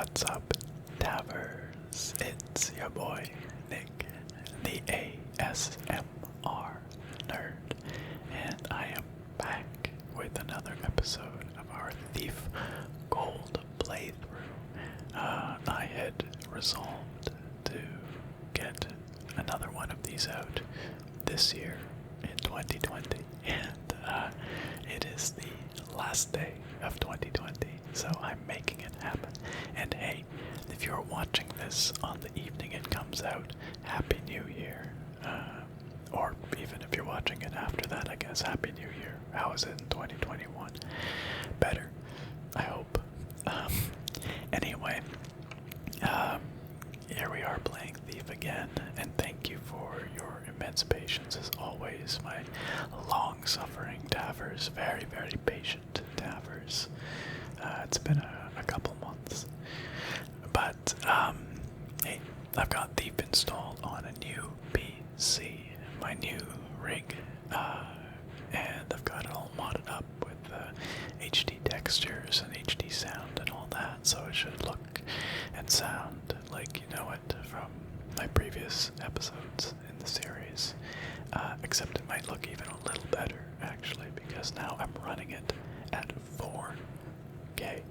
What's up, Taffers? It's your boy, Nick, the ASMR nerd, and I am back with another episode of our Thief Gold playthrough. I had resolved to get another one of these out this year in 2020, and it is the last day of 2020, so I'm making it happen. And hey, if you're watching this on the evening it comes out, Happy New Year. Or even if you're watching it after that, I guess, Happy New Year. How is it in 2021? Better, I hope. Anyway, here we are playing Thief again, and thank you for your immense patience as always, my long-suffering Taffers, very, very patient Taffers. It's been a couple months, but hey, I've got Thief installed on a new PC, my new rig, and I've got it all modded up with HD textures and HD sound and all that, so it should look and sound like you know it from my previous episodes in the series, except it might look even a little better actually, because now I'm running it at 4K.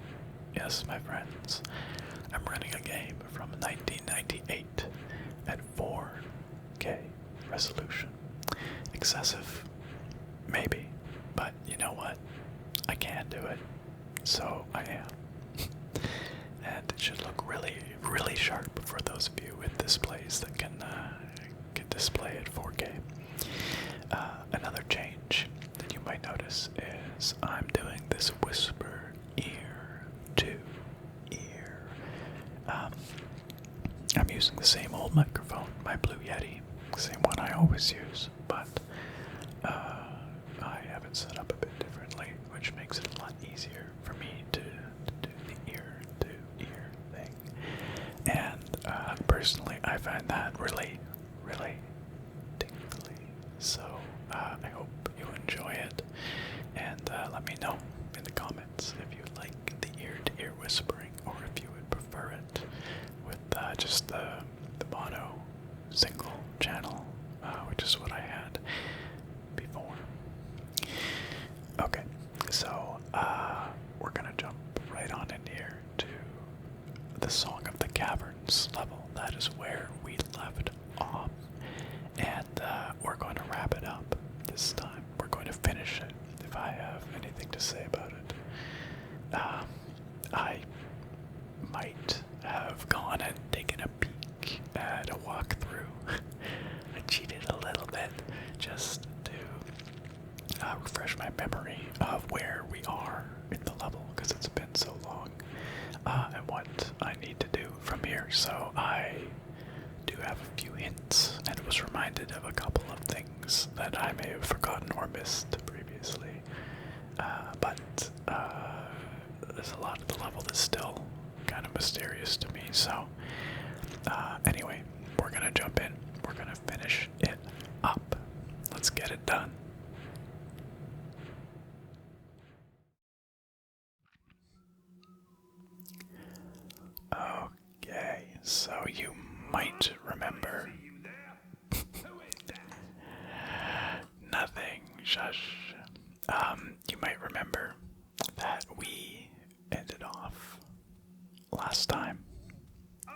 Yes, my friends, I'm running a game from 1998 at 4K resolution. Excessive, maybe, but you know what? I can do it, so I am. And it should look really, really sharp for those of you with displays that can display at 4K. Another change that you might notice is I'm doing this whisper ear to ear. I'm using the same old microphone, my Blue Yeti, same one I always use, but I have it set up a bit differently, which makes it a lot easier for me to do the ear-to-ear thing. And personally, I find that really, really tingly. So I hope you enjoy it, and let me know in the comments if you like the ear-to-ear whispering, or if you would prefer it with just the mono single channel, which is what I had before. Okay, so we're gonna jump right on in here to the Song of the Caverns level. That is where we left off, and we're going to wrap it up this time. We're going to finish it, if I have anything to say about it. I might have gone and taken a peek at a walkthrough. I cheated a little bit just to refresh my memory of where we are in the level, because it's been so long, and what I need to do from here. So I do have a few hints, and was reminded of a couple of things that I may have forgotten or missed previously. But there's a lot of the level that's still kind of mysterious to me. So anyway, we're gonna jump in. We're gonna finish it up. Let's get it done. Okay, so you might remember. Nothing, shush. You might remember that we ended off last time. Oh,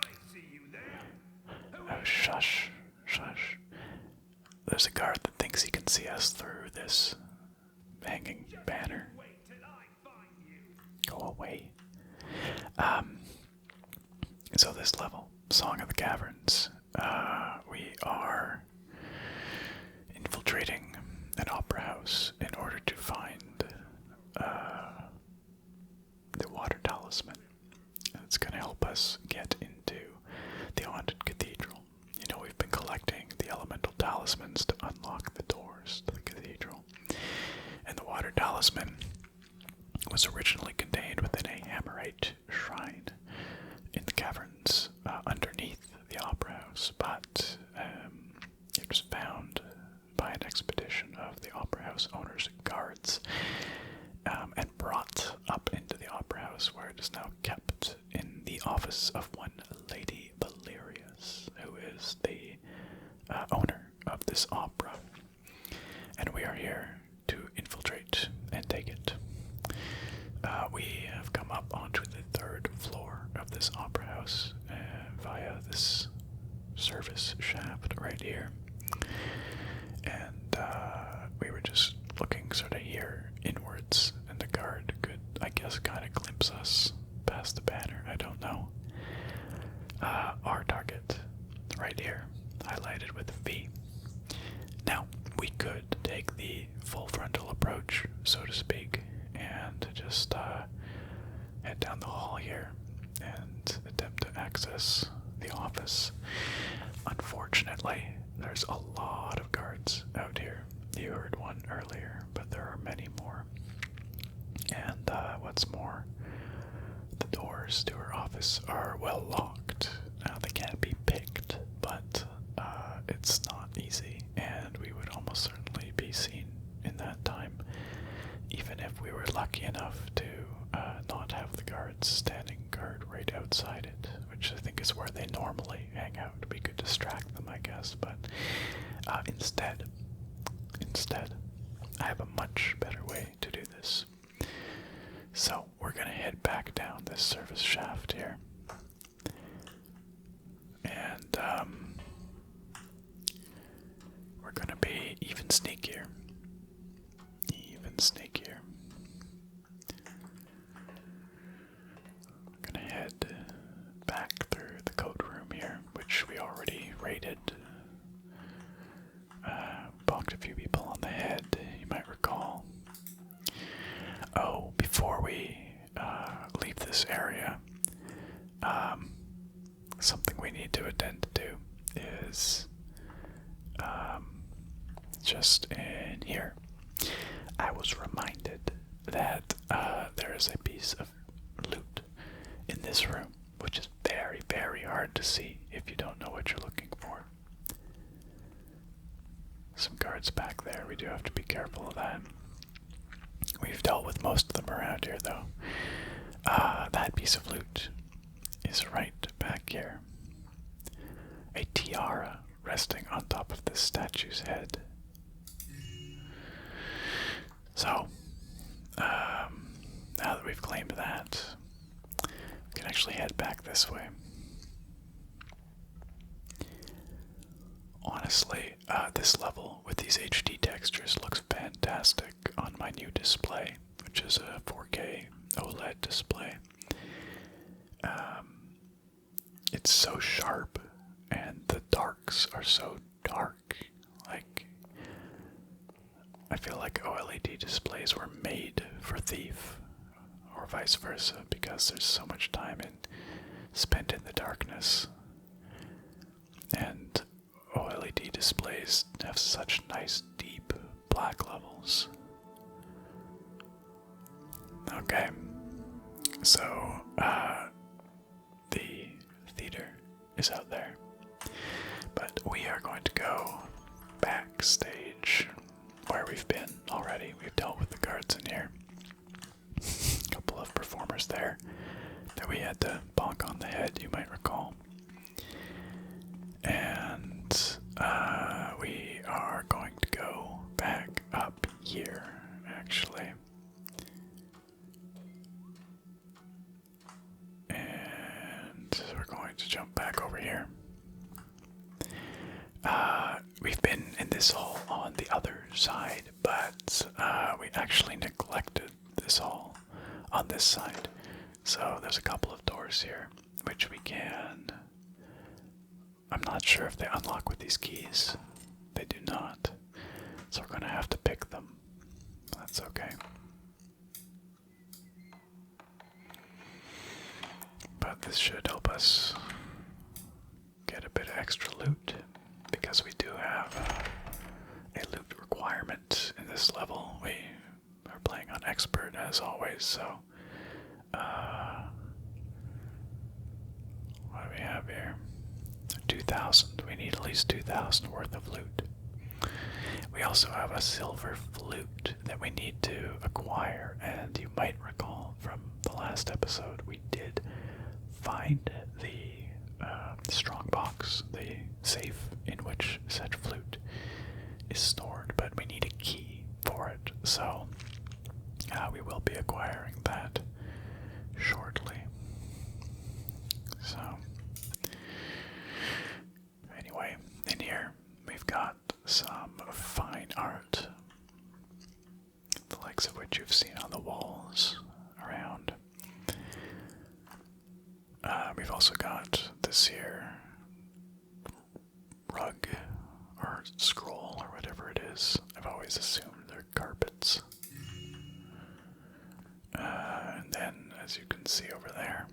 shush, shush. There's a guard that thinks he can see us through this hanging banner. Go away. So this level, Song of the Caverns, we are infiltrating an opera house in order to find the Water Talisman. It's going to help us get into the haunted cathedral. You know, we've been collecting the elemental talismans to unlock the doors to the cathedral. And the Water Talisman was originally contained within a Hammerite shrine in the caverns underneath the opera house, but it was found by an expedition of the opera house owner's guards, and brought up into the opera house, where it is now kept in the office of one Lady Valerius, who is the owner of this opera. And we are here to infiltrate and take it. We have come up onto the 3rd floor of this opera house via this service shaft right here. And we were just looking sort of here inwards, and the guard could, I guess, kind of glimpse us past the banner. I don't know. Our target, right here, highlighted with V. Now, we could take the full frontal approach, so to speak, and just head down the hall here and attempt to access the office. Unfortunately, there's a lot of guards out here. You heard one earlier, but there are many more. And what's more, the doors to her office are well locked. Now, they can't be picked, but it's not easy, and we would almost certainly be seen in that time, even if we were lucky enough to not have the guards standing guard right outside it, which I think is where they normally hang out. We could distract them, I guess, but instead, I have a much better way to do this. So, we're gonna head back down this service shaft here. And, we're gonna be even sneakier. We're gonna head back through the code room here, which we already raided. Bonked a few people on the head, you might recall. Oh, before we leave this area, something we need to attend to is just in here. I was reminded that there is a piece of loot in this room, which is very, very hard to see if you don't know what you're looking for. Some guards back there, we do have to be careful of that. We've dealt with most of them around here, though. That piece of loot is right back here. A tiara resting on top of this statue's head. So, now that we've claimed that, we can actually head back this way. Honestly, this level with these HD textures looks fantastic on my new display, which is a 4K OLED display. It's so sharp, and the darks are so dark. Like, I feel like OLED displays were made for Thief, or vice versa, because there's so much time spent in the darkness. And OLED displays have such nice deep black levels. Okay, so the theater is out there, but we are going to go backstage, where we've been already. We've dealt with the guards in here. A couple of performers there that we had to bonk on the head, you might recall. And we are going to go back up here, actually. And we're going to jump back over here. We've been in this hall on the other side, but we actually neglected this hall on this side. So there's a couple of doors here, which we can... I'm not sure if they unlock with these keys. They do not. So we're going to have to pick them. That's okay. But this should help us get a bit of extra loot, because we do have a loot requirement in this level. We are playing on expert as always, so what do we have here? 2,000. We need at least 2,000 worth of loot. We also have a silver flute that we need to acquire, and you might recall from the last episode we did find the strong box, the safe in which said flute is stored, but we need a key for it, so we will be acquiring that shortly. So, anyway, in here we've got some fine art, the likes of which you've seen on the walls around. We've also got this here rug or scroll or whatever it is. I've always assumed they're carpets. And then, as you can see over there,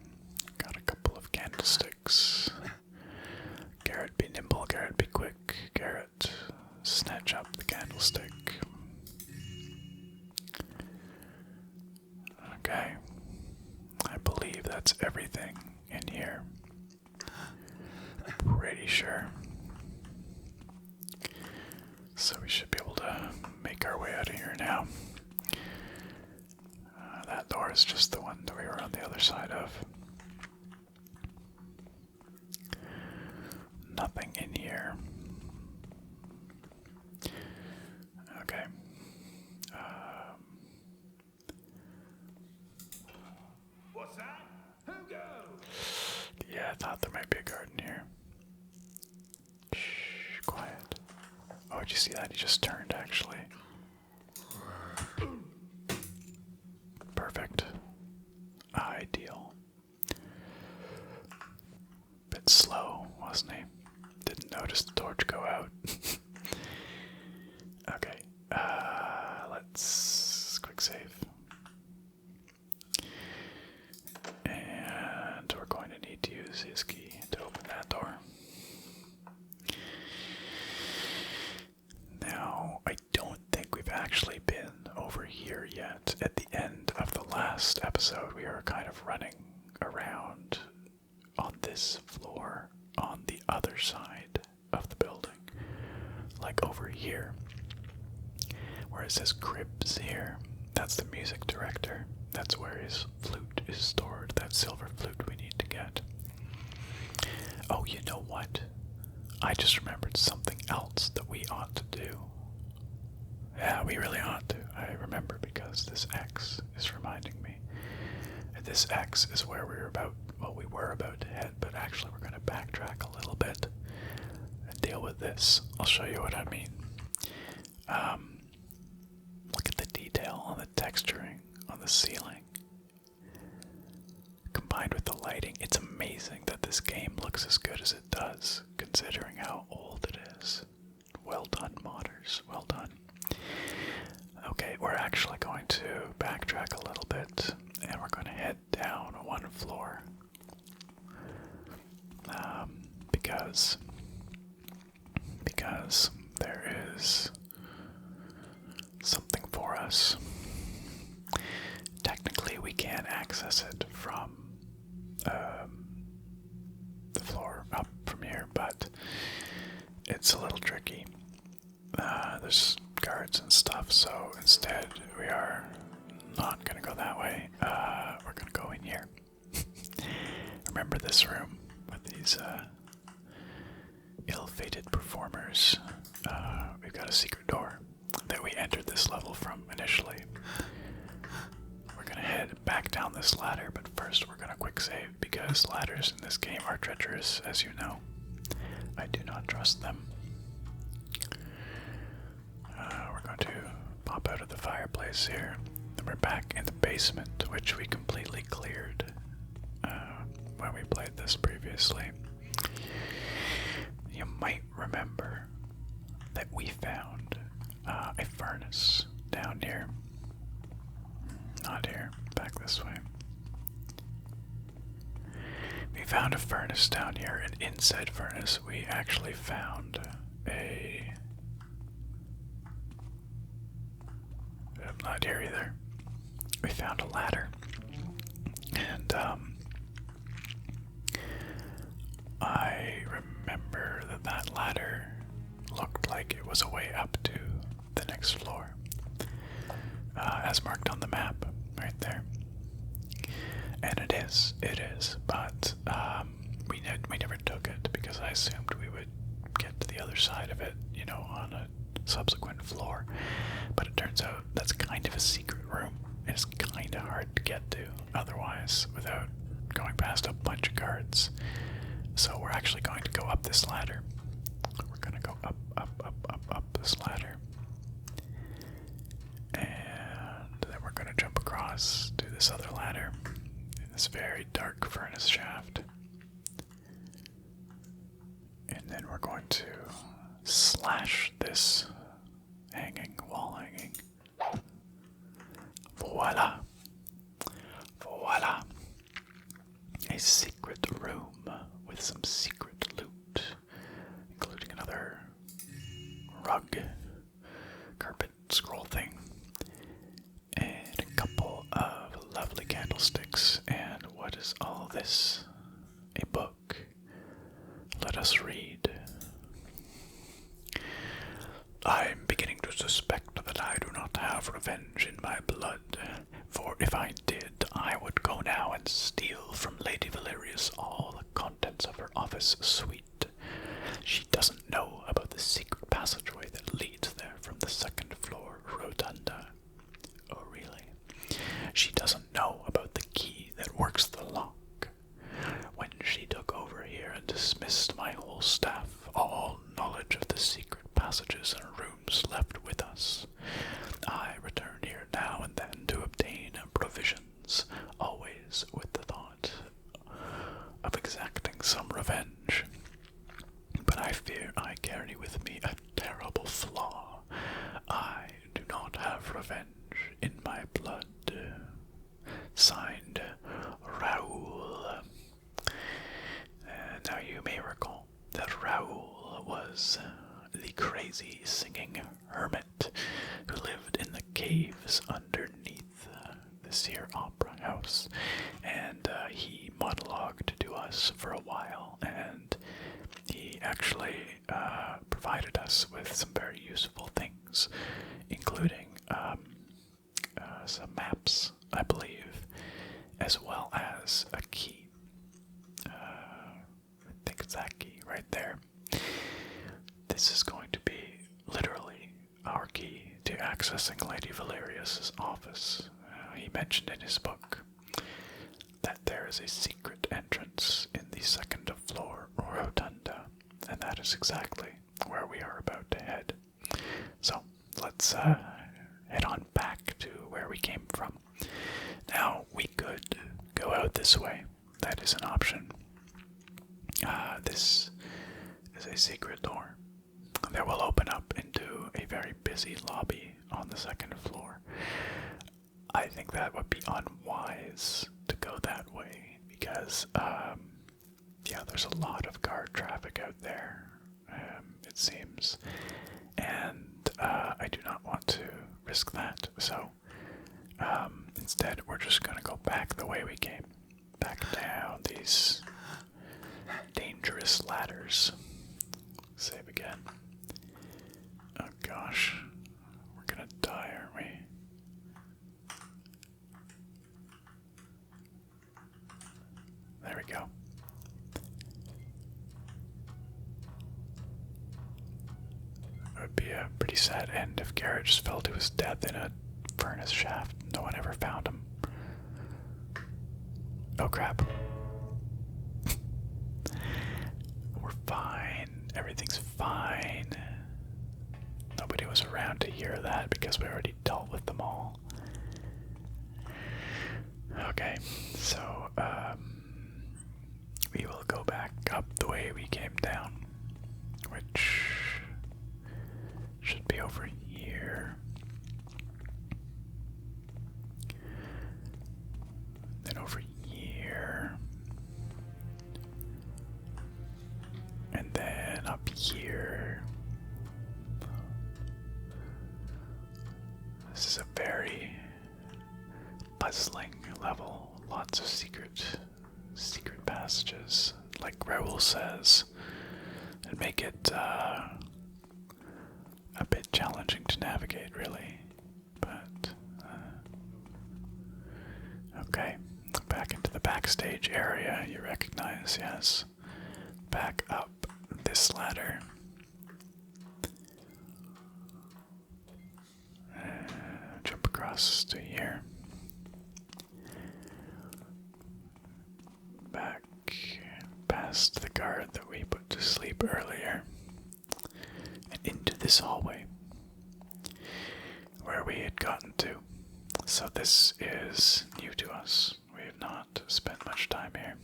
got a couple of candlesticks. Garrett be nimble, Garrett be quick. Garrett, snatch up the candlestick. Okay. I believe that's everything in here. Pretty sure. So we should be able to make our way out of here now. That door is just the one that we were on the other side of. Nothing in here. Okay. What's that? Who goes? Yeah, I thought there might be a guard in here. Shh, quiet. Oh, did you see that? He just turned, actually. Perfect. Ideal. Bit slow, wasn't he? Didn't notice the torch go out. Okay. Let's quick save. And we're going to need to use his key to open that door. Now, I don't think we've actually been over here yet. At the end of the last episode, we were kind of running around on this floor on the other side of the building. Like over here. Where it says cribs here. That's the music director. That's where his flute is stored. That silver flute we need to get. Oh, you know what? I just remembered something else that we ought to do. Yeah, we really ought to. I remember because this X is reminding me. And this X is where we were about to head, but actually we're going to backtrack a little bit and deal with this. I'll show you what I mean. Look at the detail on the texturing on the ceiling. Combined with the lighting, it's amazing that this game looks as good as it does, considering how old it is. Well done, modders. Well done. Okay, we're actually going to backtrack a little bit, and we're going to head down one floor. Because there is something for us. Technically, we can access it from the floor up from here, but it's a little tricky. There's guards and stuff, so instead we are not going to go that way. We're going to go in here. Remember this room with these ill-fated performers? We've got a secret door that we entered this level from initially. We're going to head back down this ladder, but first we're going to quick save because ladders in this game are treacherous, as you know. I do not trust them. We're going to pop out of the fireplace here. Then we're back in the basement, which we completely cleared when we played this previously. You might remember that we found a furnace down here. Not here, back this way. We found a furnace down here, and inside furnace we actually found a... not here either. We found a ladder. And I remember that ladder looked like it was a way up to the next floor. As marked on the map, right there. And it is, but we never took it because I assumed we would get to the other side of it, you know, on a subsequent floor. But it turns out that's kind of a secret room. It's kind of hard to get to otherwise without going past a bunch of guards. So we're actually going to go up this ladder. We're going to go up this ladder. And then we're going to jump across to this other ladder in this very dark furnace shaft. And then we're going to slash this wall hanging. Voila! Voila! A secret room with some secret loot, including another rug, carpet, scroll thing, and a couple of lovely candlesticks. And what is all this? A book. Let us read. I am beginning to suspect that I do not have revenge in my blood, for if I did, I would go now and steal from Lady Valerius all the contents of her office suite. She doesn't know about the secret passageway that leads there from the second floor rotunda. Oh, really? She doesn't know about the key that works the lock. When she took over here and dismissed my whole staff, all knowledge of the secret passages and rooms left with us. I return here now and then to obtain provisions, always with the thought of exacting some revenge. But I fear I carry with me a terrible flaw. I do not have revenge in my blood. Signed, Raoul. Now you may recall that Raoul was the crazy singing hermit who lived in the caves underneath this here opera house, and he monologued to us for a while, and he actually provided us with some very useful things, including some maps, I believe, as well as a key. I think it's that key right there. This is going to be literally our key to accessing Lady Valerius' office. He mentioned in his book that there is a secret entrance in the second floor rotunda, and that is exactly where we are about to head. So let's head on back to where we came from. Now, we could go out this way. That is an option. This is a secret door that will open up into a very busy lobby on the second floor. I think that would be unwise to go that way because, there's a lot of guard traffic out there, it seems, and I do not want to risk that. So instead, we're just going to go back the way we came, back down these dangerous ladders. Save again. Oh gosh, we're gonna die, aren't we? There we go. It would be a pretty sad end if Garrett just fell to his death in a furnace shaft. No one ever found him. Oh crap. We're fine. Everything's fine. Nobody was around to hear that because we already dealt with them all. Okay, so we will go back up the way we came down, which should be over here. Then over here. And then up here. This is a very puzzling level. Lots of secret passages, like Raoul says, and make it a bit challenging to navigate, really. But okay, back into the backstage area you recognize, yes. Back up this ladder. Jump across to here. Back past the guard that we put to sleep earlier. And into this hallway where we had gotten to. So this is new to us. We have not spent much time here,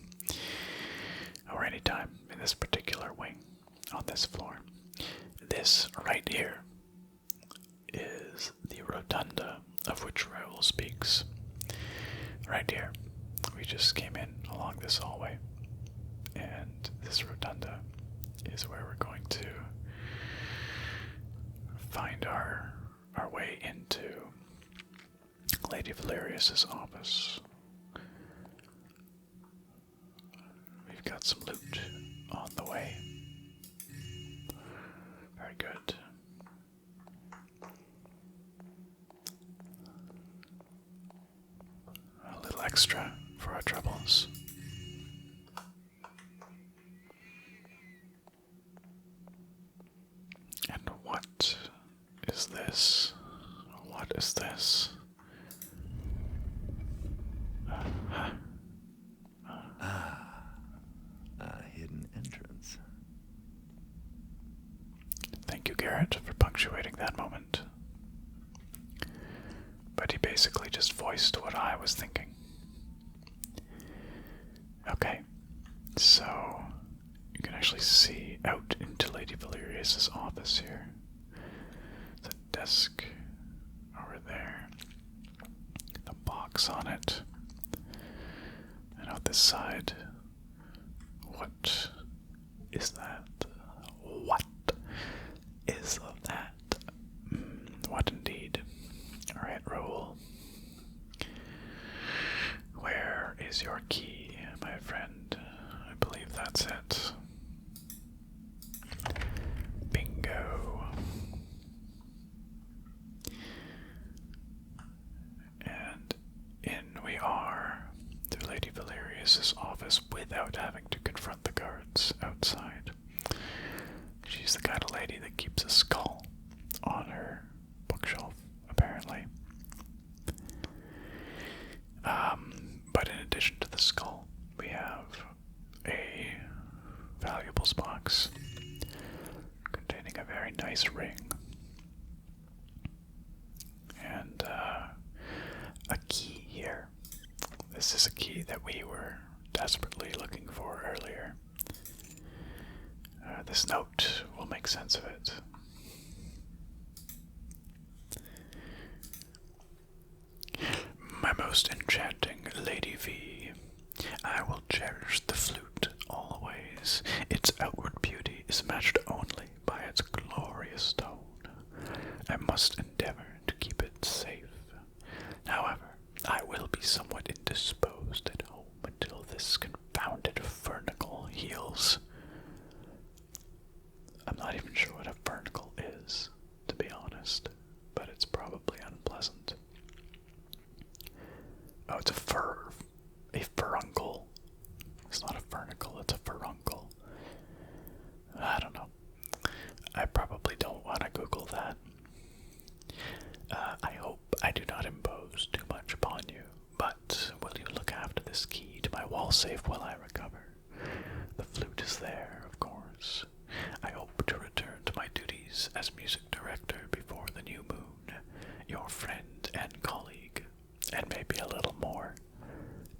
or any time in this particular wing on this floor. This right here is the rotunda of which Raoul speaks. Right here. We just came in along this hallway, and this rotunda is where we're going to find our way into Lady Valerius' office. We've got some loot on the way. Very good. A little extra for our troubles. And what is this? What is this? A hidden entrance. Thank you, Garrett, for punctuating that moment. But he basically just voiced what I was thinking. Okay, so you can actually see out into Lady Valerius' office here. There's a desk over there, the box on it, and out this side. What is that? What is that? What indeed? Alright, Raoul. Where is your key, my friend? I believe that's it. Bingo. And in we are to Lady Valerius' office without having to confront the guards outside. She's the kind of lady that keeps a skull on her bookshelf, apparently. But in addition to the skull, we have a valuables box containing a very nice ring and a key here. This is a key that we were desperately looking for earlier. This note will make sense of it. My most enchanting Lady V, I will cherish the flute always. Its outward beauty is matched only by its glorious tone. I must endeavor to keep it safe. However, I will be somewhat indisposed at home until this confounded fernicle heals. I'm not even sure what a fernicle is, to be honest, but it's probably unpleasant. Oh, it's a furuncle. It's not a fernicle, it's a furuncle. I don't know. I probably don't want to Google that. I hope I do not impose too much upon you, but will you look after this key to my wall safe while I recover? The flute is there, of course. I hope to return to my duties as music director before the new moon. Your friend and colleague, and maybe a little more,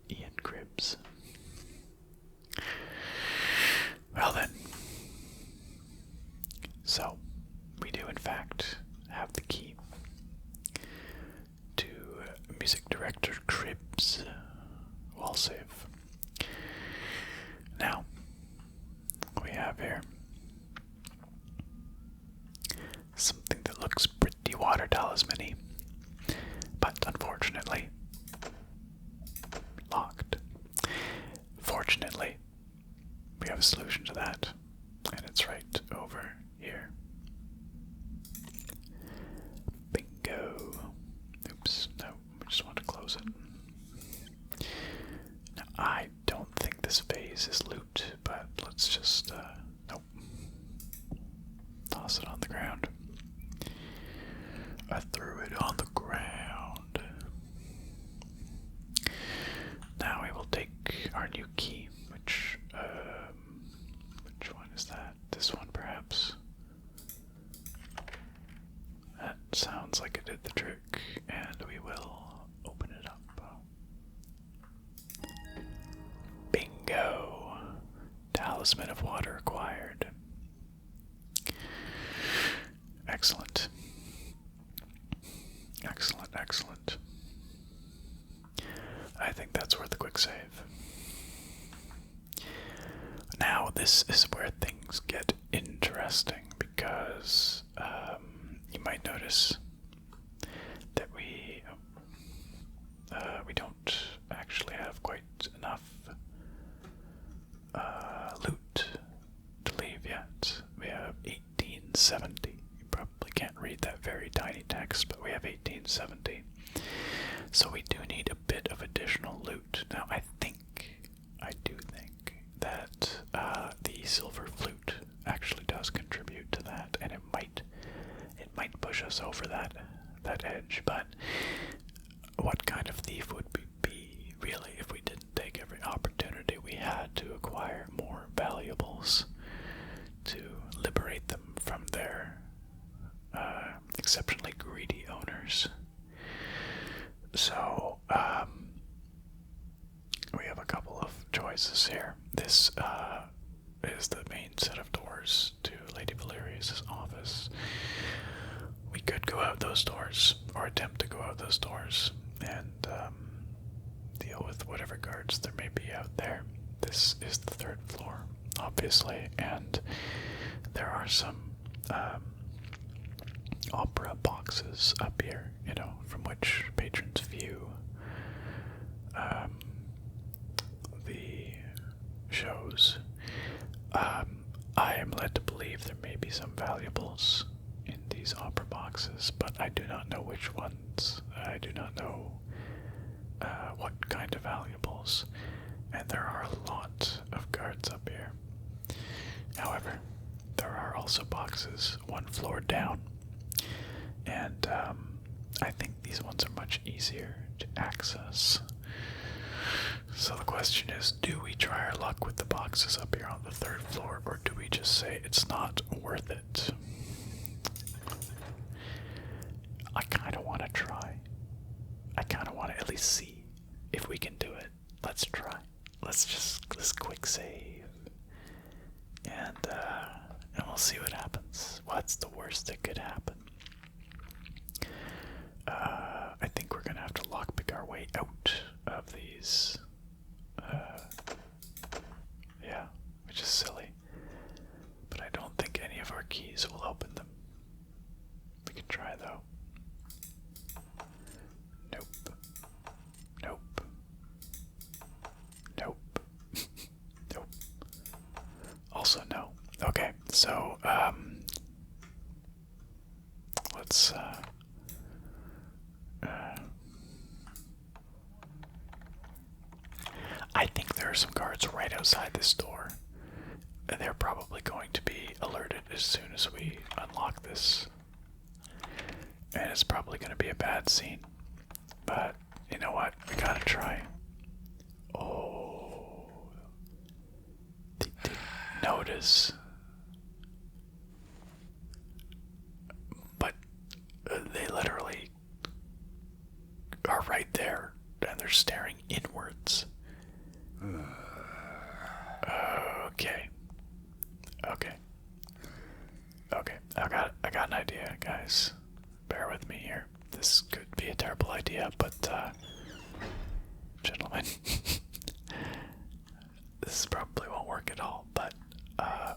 Ian Cribbs. Well then. So, we do in fact have the key to music director Cribbs' wall save. Now, we have here something that looks pretty Water Talisman-y, but unfortunately locked. Fortunately, we have a solution to that, and it's right over here. Bingo. Oops, no, we just want to close it. Now, I these is loot, but let's just, nope. Toss it on the ground. I threw it on the ground. Now we will take our new key, which one is that? This one, perhaps? That sounds like it did the trick, and we will open it up. Bingo! Talisman of Water acquired. Excellent. Excellent, excellent. I think that's worth a quick save. Now, this is where things get interesting because you might notice that we don't actually have quite enough loot to leave yet. We have 1870. You probably can't read that very tiny text, but we have 1870. So we do need a bit of additional loot. Now I do think that the silver flute actually does contribute to that, and it might push us over that edge. But what kind of thief would we be really if we didn't take every opportunity we had to acquire more valuables to liberate them from their exceptionally greedy owners? So, we have a couple of choices here. This is the main set of doors to Lady Valerius' office. We could go out those doors, or attempt to go out those doors, and deal with whatever guards there may be out there. This is the third floor, obviously, and there are some opera boxes up here, you know, from which patrons view the shows. I am led to believe there may be some valuables in these opera boxes, but I do not know which ones. I do not know what kind of valuables, and there are a lot of guards up here. However, there are also boxes one floor down, and I think these ones are much easier to access. So the question is, do we try our luck with the boxes up here on the third floor, or do we just say it's not worth it? I kind of want to try. I kind of want to at least see if we can do it. Let's try. Let's quick save. And we'll see what happens. What's the worst that could happen? I think we're going to have to lockpick our way out of these. Yeah, which is silly. But I don't think any of our keys will open them. We can try though. Nope. Nope. Nope. Nope. Also no. Okay, so let's I think there are some guards right outside this door. They're probably going to be alerted as soon as we unlock this. And it's probably going to be a bad scene. But, you know what? We gotta try. Oh. They didn't notice. But they literally are right there. And they're staring inwards. Okay. Okay. Okay. I got an idea, guys. Bear with me here. This could be a terrible idea, but gentlemen, this probably won't work at all. But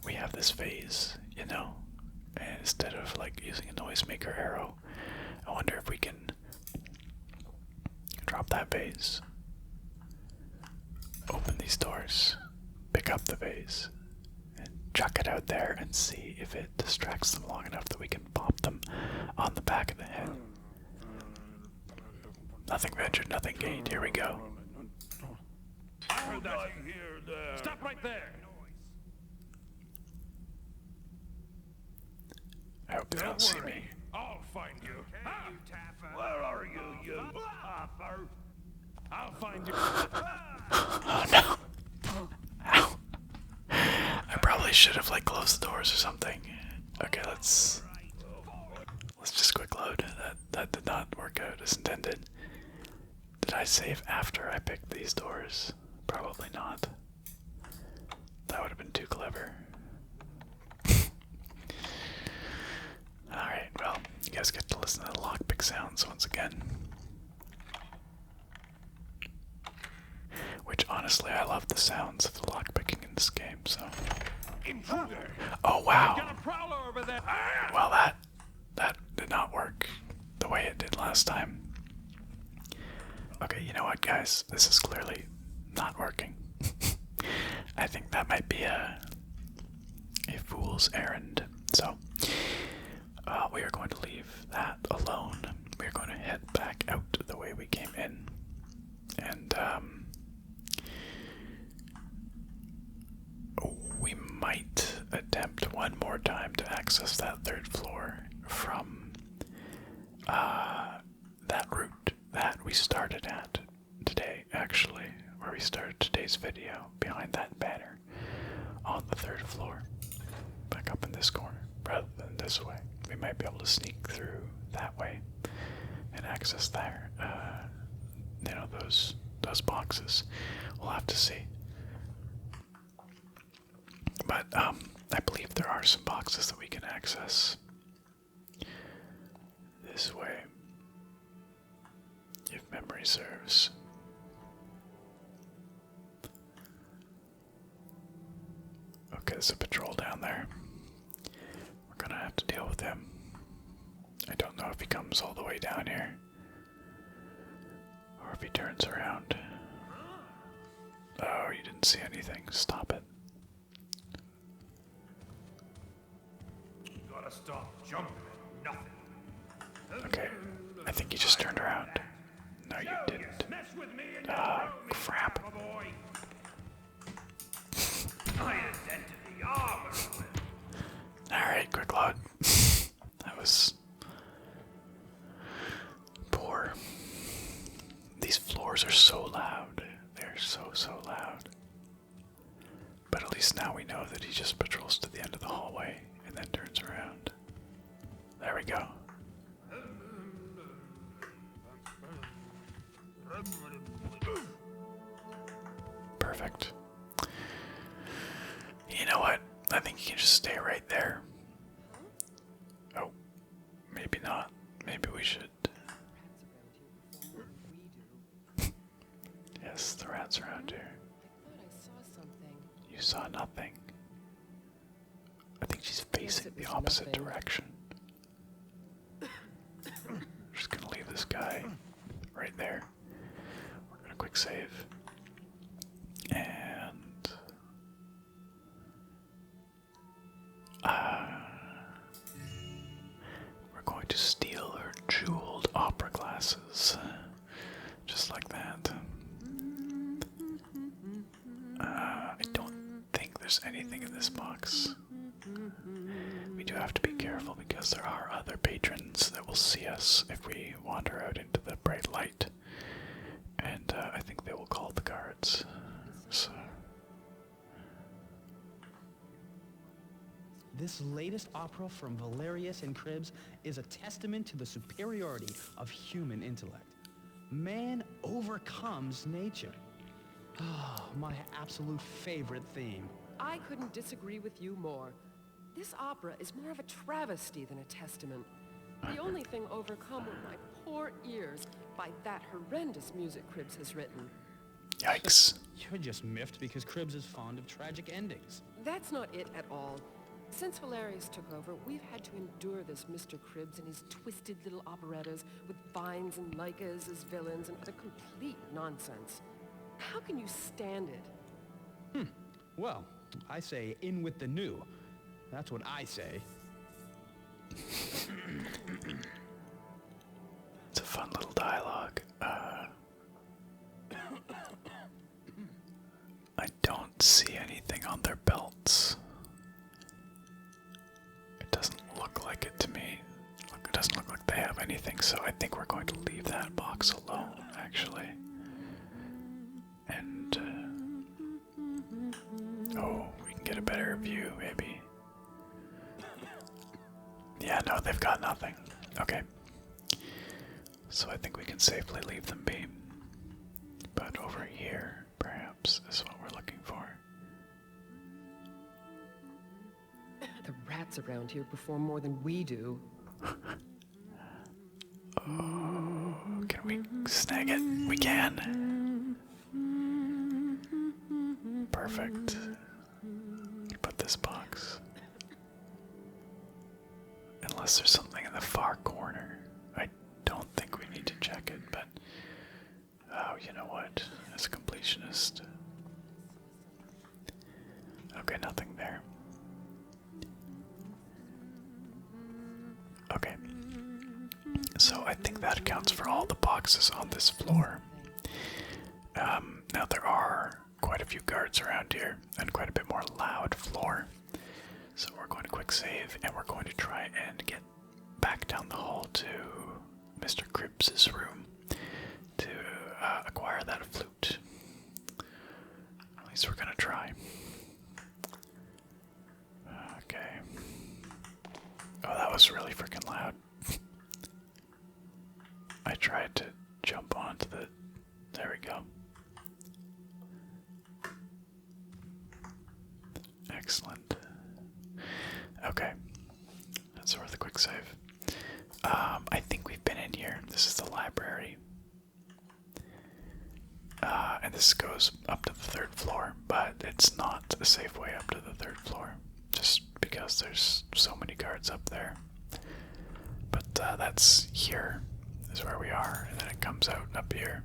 we have this vase, you know, and instead of like using a noisemaker arrow, I wonder if we can drop that vase. Open these doors, pick up the vase, and chuck it out there and see if it distracts them long enough that we can pop them on the back of the head. Nothing ventured, nothing gained. Here we go. Would I hear Stop right there. I hope they don't see me. I'll find you. Huh? Where are you, you Taffer? I'll find you. Oh no. Ow. I probably should have like closed the doors or something. Okay, let's just quick load. That did not work out as intended. Did I save after I picked these doors? Probably not. That would have been too clever. Alright, well, you guys get to listen to the lockpick sounds once again. Which, honestly, I love the sounds of the lockpicking in this game, so... Intruder. Oh, wow! Got a prowler over there. Well, that did not work the way it did last time. Okay, you know what, guys? This is clearly not working. I think that might be a fool's errand. So, we are going to leave that alone. We are going to head back out the way we came in. And, we might attempt one more time to access that third floor from, that route that we started at today, actually, where we started today's video, behind that banner on the third floor, back up in this corner, rather than this way. We might be able to sneak through that way and access there, you know, those boxes. We'll have to see. But, I believe there are some boxes that we can access this way, if memory serves. Okay, there's a patrol down there. We're gonna have to deal with him. I don't know if he comes all the way down here, or if he turns around. Oh, you didn't see anything. Stop it. Gotta stop jumping at nothing. Okay, I think you just turned around. No, you didn't. Mess with me and Crap. boy. Identity armor. Alright, quick load. That was poor. These floors are so loud. They're so loud. But at least now we know that he just patrols to the end of the hallway and then turns around. There we go. Perfect. You know what? I think you can just stay right there. Oh, maybe not. Maybe we should. Yes, the rats around here. I saw something. You saw nothing. I think she's facing it the was opposite nothing. direction. Just gonna leave this guy right there. We're gonna quick save. And we're going to steal her jeweled opera glasses. Just like that. I don't think there's anything in this box. We do have to be careful because there are other patrons that will see us if we wander out into the bright light. And I think they will call the guards. So. This latest opera from Valerius and Cribbs is a testament to the superiority of human intellect. Man overcomes nature. Oh, my absolute favorite theme. I couldn't disagree with you more. This opera is more of a travesty than a testament. The only thing overcome were my poor ears by that horrendous music Cribbs has written. Yikes. You're just miffed because Cribbs is fond of tragic endings. That's not it at all. Since Valerius took over, we've had to endure this Mr. Cribbs and his twisted little operettas with vines and Lycas as villains and other complete nonsense. How can you stand it? Well, I say in with the new. That's what I say. It's a fun little dialogue. I don't don't see anything on their belts. It doesn't look like it to me. Look, it doesn't look like they have anything, so I think we're going to leave that box alone, actually. And, oh, we can get a better view, maybe. Yeah, no, they've got nothing. Okay. So I think we can safely leave them be. But over here, perhaps, is what we're looking for. The rats around here perform more than we do. Oh, can we snag it? We can. Perfect. Put this box. Unless there's something in the far corner. I don't think we need to check it, but... Oh, you know what? As a completionist... Okay, nothing there. Okay. So I think that accounts for all the boxes on this floor. Now there are quite a few guards around here, and quite a bit more loud floor. So we're going to quick save, and we're going to try and get back down the hall to Mr. Cribbs' room to acquire that flute. At least we're going to try. Okay. Oh, that was really freaking loud. I tried to jump onto the... There we go. Excellent. Okay. That's worth a quick save. I think we've been in here. This is the library. And this goes up to the third floor, but it's not a safe way up to the third floor. Just because there's so many guards up there. But that's here is where we are, and then it comes out up here.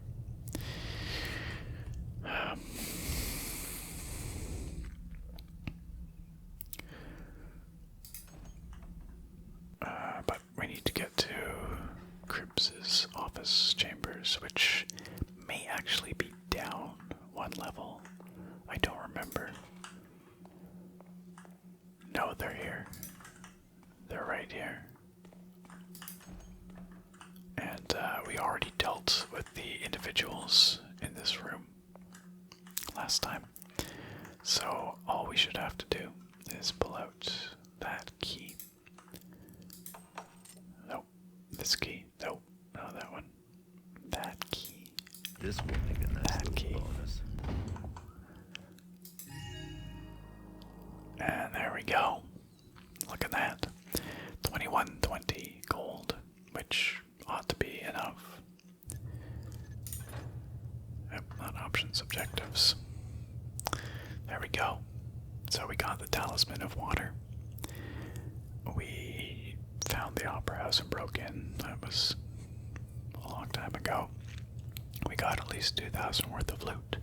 But we need to get to Cribbs' office chambers, which may actually be down one level. I don't remember. No, they're here. They're right here. And we already dealt with the individuals in this room last time. So all we should have to do is pull out that key. Nope. This key. Nope. No, that one. That key. This will make a nice little bonus. And there we go. Look at that. 2120 gold, which ought to be enough. Yep, not options, objectives. There we go. So we got the Talisman of Water. We found the Opera House and broke in. That was a long time ago. We got at least 2,000 worth of loot.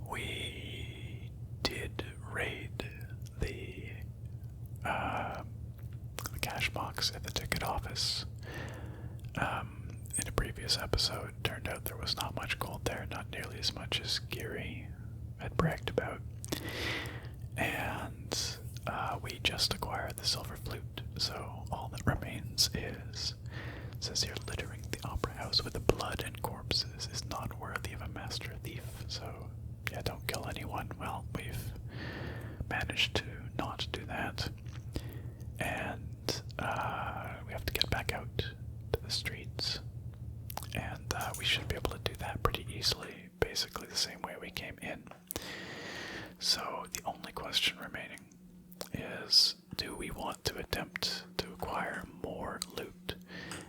We did raid the cash box at the ticket office. In a previous episode, turned out there was not much gold there, not nearly as much as Geary had bragged about. And we just acquired the silver flute, so all that remains is, says here, littering the opera house with the blood and corpses is not worthy of a master thief. So yeah, don't kill anyone. Well, we've managed to not do that. And we have to get back out to the streets. And we should be able to do that pretty easily, basically the same way we came in. So the only question remaining is, do we want to attempt to acquire more loot?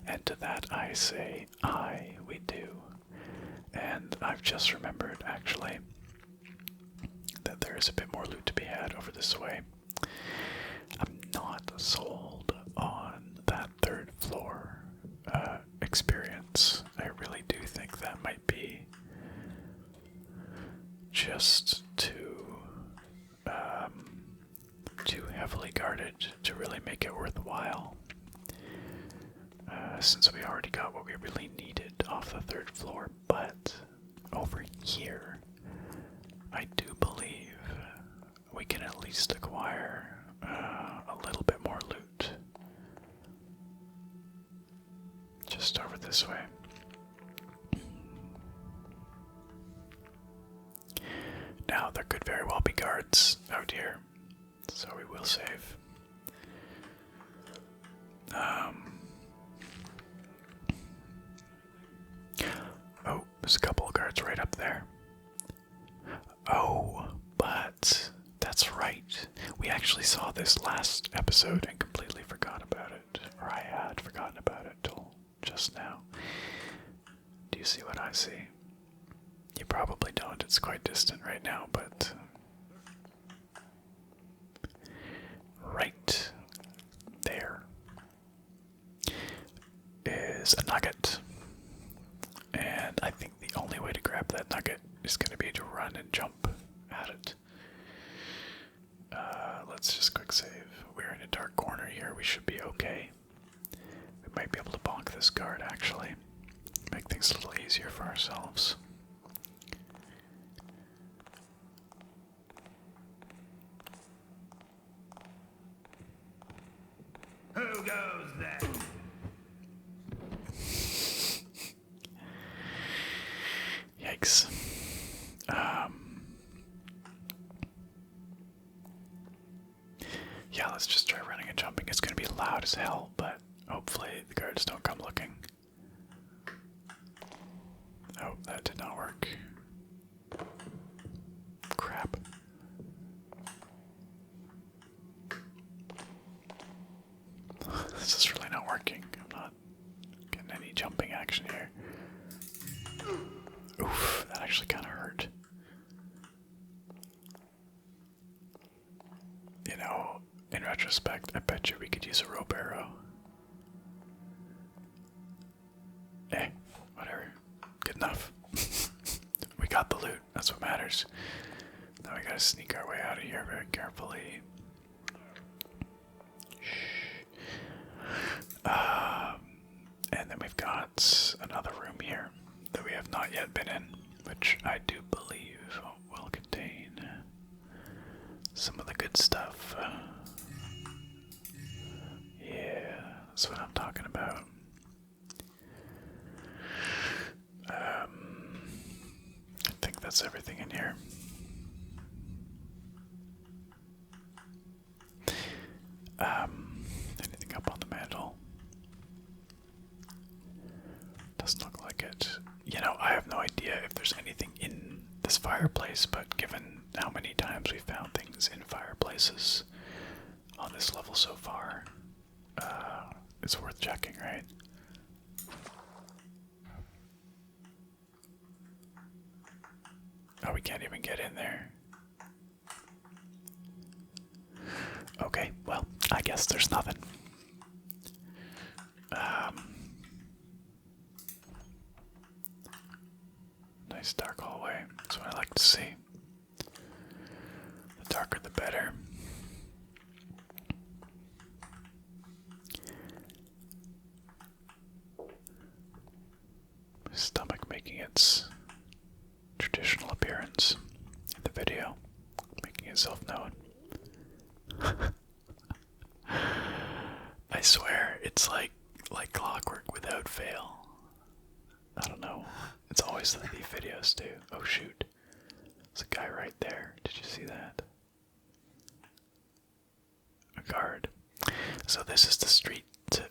And to that I say, we do. And I've just remembered, actually, that there is a bit more loot to be had over this way. I'm not sold on that third floor experience. I really do think that might be just too heavily guarded to really make it worthwhile. Since we already got what we really needed off the third floor, but over here, I do believe can at least acquire a little bit more loot. Just over this way. Now, there could very well be guards out here, so we will save. Oh, there's a couple of guards right up there. Oh, but that's right. We actually saw this last episode and completely forgot about it. Or I had forgotten about it till just now. Do you see what I see? You probably don't. It's quite distant right now, but... right there is a nugget. And I think the only way to grab that nugget is going to be to run and jump at it. Let's just quick save. We're in a dark corner here. We should be okay. We might be able to bonk this guard, actually. Make things a little easier for ourselves. Who goes there? Yikes. Yeah, let's just try running and jumping. It's going to be loud as hell, but hopefully the guards don't come looking. Oh, that did not work. Crap. This is really not working. I'm not getting any jumping action here. Oof, that actually kind of hurt. You know, in retrospect, I bet you we could use a rope arrow. Eh, whatever. Good enough. We got the loot. That's what matters. Now we gotta sneak our way out of here very carefully. And then we've got another room here that we have not yet been in, which I do believe will contain some of the good stuff. Yeah, that's what I'm talking about. I think that's everything in here. Anything up on the mantle? Doesn't look like it. You know, I have no idea if there's anything in this fireplace, but given how many times we found things in fireplaces on this level so far, it's worth checking, right? Oh, we can't even get in there. Okay, well, I guess there's nothing. Nice dark hallway. That's what I like to see. The darker the better. My stomach making its traditional appearance in the video, making itself known. I swear, it's like clockwork without fail. I don't know. It's always like these videos too. Oh shoot. There's a guy right there. Did you see that? A guard. So this is the street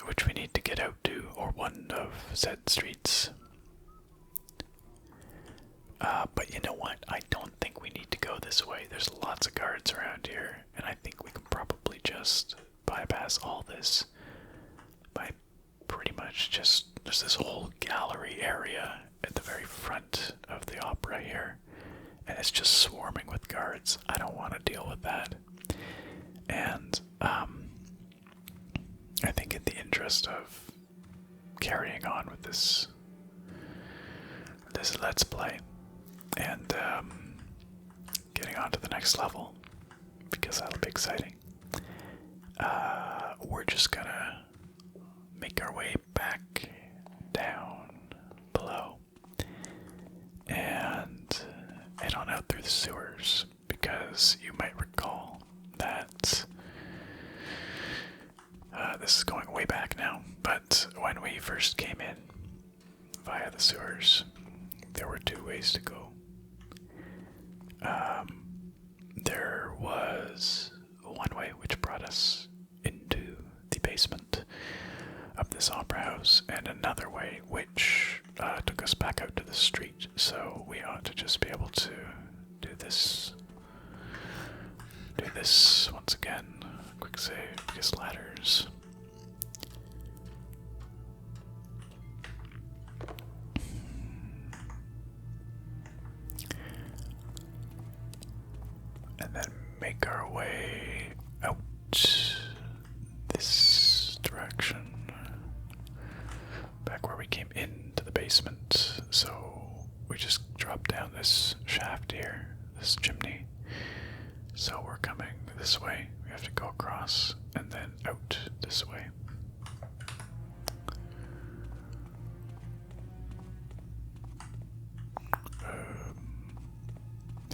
which we need to get out to, or one of said streets. But you know what? I don't think we need to go this way. There's lots of guards around here, and I think we can probably just bypass all this by pretty much just... There's this whole gallery area at the very front of the opera here, and it's just swarming with guards. I don't want to deal with that. And I think in the interest of carrying on with this Let's Play and getting on to the next level, because that'll be exciting, we're just gonna make our way back down below and head on out through the sewers, because you might recall this is going way back now, but when we first came in via the sewers, there were two ways to go. There was one way which brought us into the basement of this opera house, and another way which took us back out to the street, so we ought to just be able to do this once again. Quick save, use ladders. And then make our way out this direction. Back where we came into the basement. So we just dropped down this shaft here, this chimney. So we're coming this way. We have to go across and then out this way.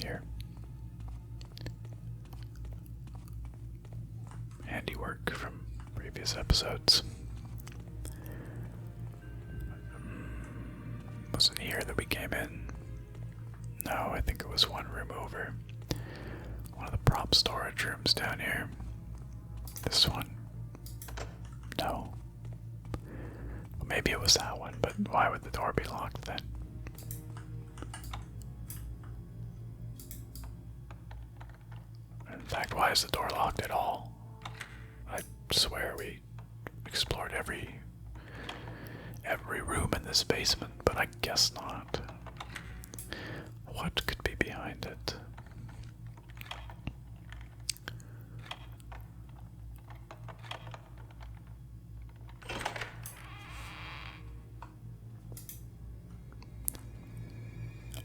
Here. Handiwork from previous episodes. Was it here that we came in? No, I think it was one room over. One of the prop storage rooms down here. This one. No. Well, maybe it was that one, but why would the door be locked then? In fact, why is the door locked at all? I swear we explored every room in this basement, but I guess not. What could be behind it?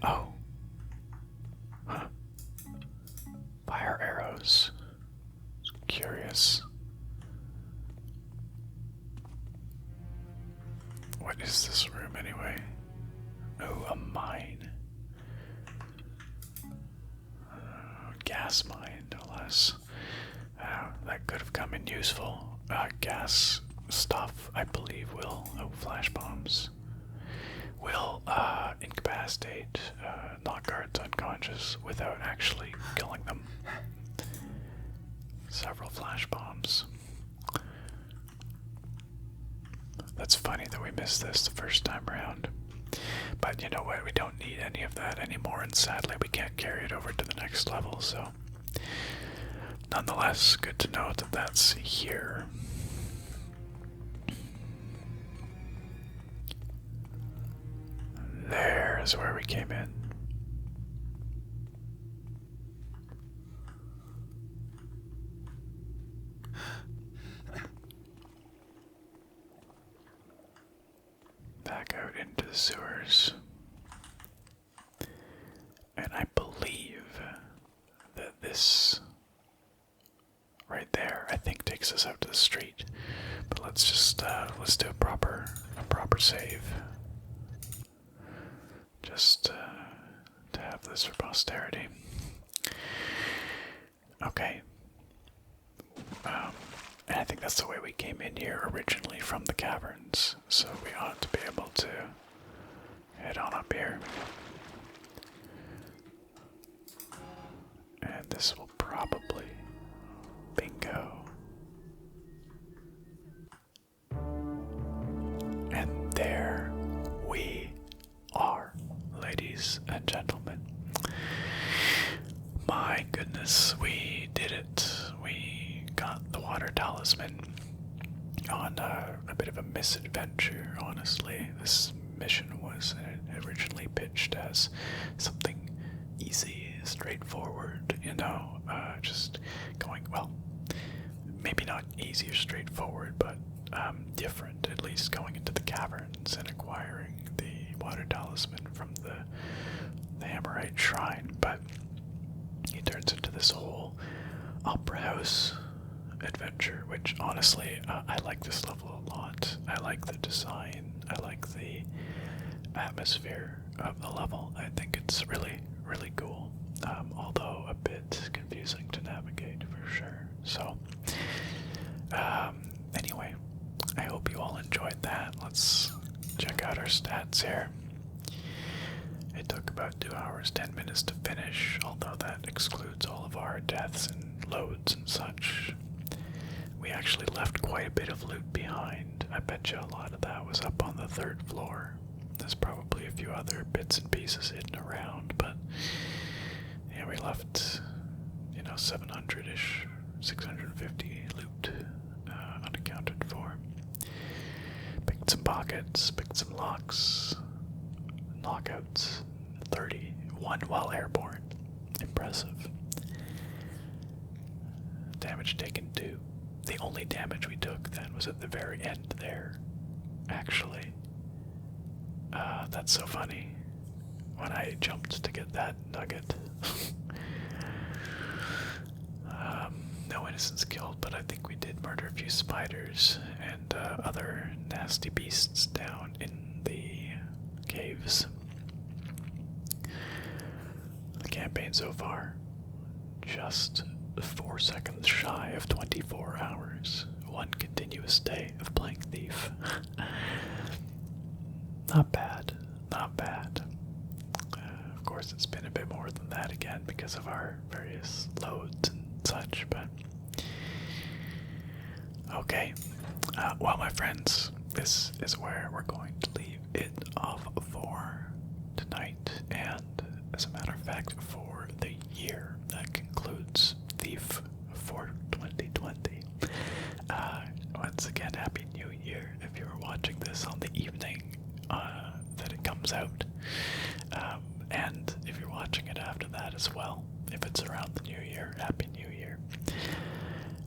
Oh. Huh. Fire arrows. Curious. What is this room anyway? Oh, a mine. Gas mine, no less. That could have come in useful. Gas stuff, I believe, will. Oh, flash bombs. Will incapacitate, knock guards unconscious without actually killing them. Several flash bombs. That's funny that we missed this the first time around. But you know what, we don't need any of that anymore, and sadly we can't carry it over to the next level, so... Nonetheless, good to know that that's here. There's where we came in. Back out into the sewers. And I believe that this right there, I think, takes us out to the street. But let's just let's do a proper save. Just to have this for posterity. Okay. And I think that's the way we came in here originally from the caverns, so we ought to be able to head on up here. And this will probably... Bingo. And there we are, ladies and gentlemen. My goodness, we did it. We got the Water Talisman on a bit of a misadventure, honestly. This mission was originally pitched as something easy, straightforward, you know, just going, well, maybe not easy or straightforward, but different, at least going into the caverns and acquiring the Water Talisman from the Hammerite Shrine, but he turns into this whole opera house adventure, which honestly, I like this level a lot. I like the design, I like the atmosphere of the level. I think it's really, really cool, although a bit confusing to navigate for sure. So, anyway, out our stats here. It took about 2 hours, 10 minutes to finish, although that excludes all of our deaths and loads and such. We actually left quite a bit of loot behind. I bet you a lot of that was up on the 3rd floor. There's probably a few other bits and pieces hidden around, but yeah, we left, 700-ish, 650 loot unaccounted for. Picked some pockets, picked some locks, knockouts, 31 while airborne. Impressive. Damage taken 2. The only damage we took then was at the very end there, actually. That's so funny. When I jumped to get that nugget. No innocents killed, but I think we did murder a few spiders and other nasty beasts down in the caves. The campaign so far, just 4 seconds shy of 24 hours. One continuous day of playing Thief. Not bad, not bad. Of course, it's been a bit more than that again because of our various loads and such, but okay. Well, my friends, this is where we're going to leave it off for tonight, and as a matter of fact, for the year. That concludes Thief for 2020. Once again, Happy New Year if you're watching this on the evening that it comes out. And if you're watching it after that as well, if it's around the New Year, Happy New Year.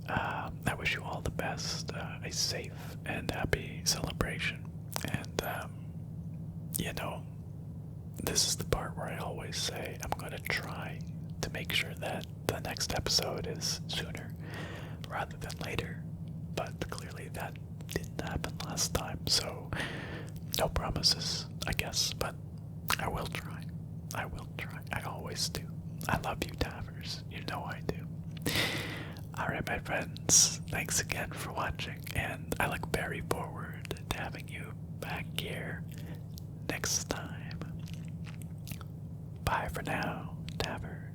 I wish you all the best, a safe and happy celebration. And, this is the part where I always say I'm going to try to make sure that the next episode is sooner rather than later. But clearly that didn't happen last time, so no promises, I guess, but I will try. I will try. I always do. I love you, Taffers. You know I do. Alright, my friends. Thanks again for watching, and I look very forward to having you back here next time. Bye for now, Taffers.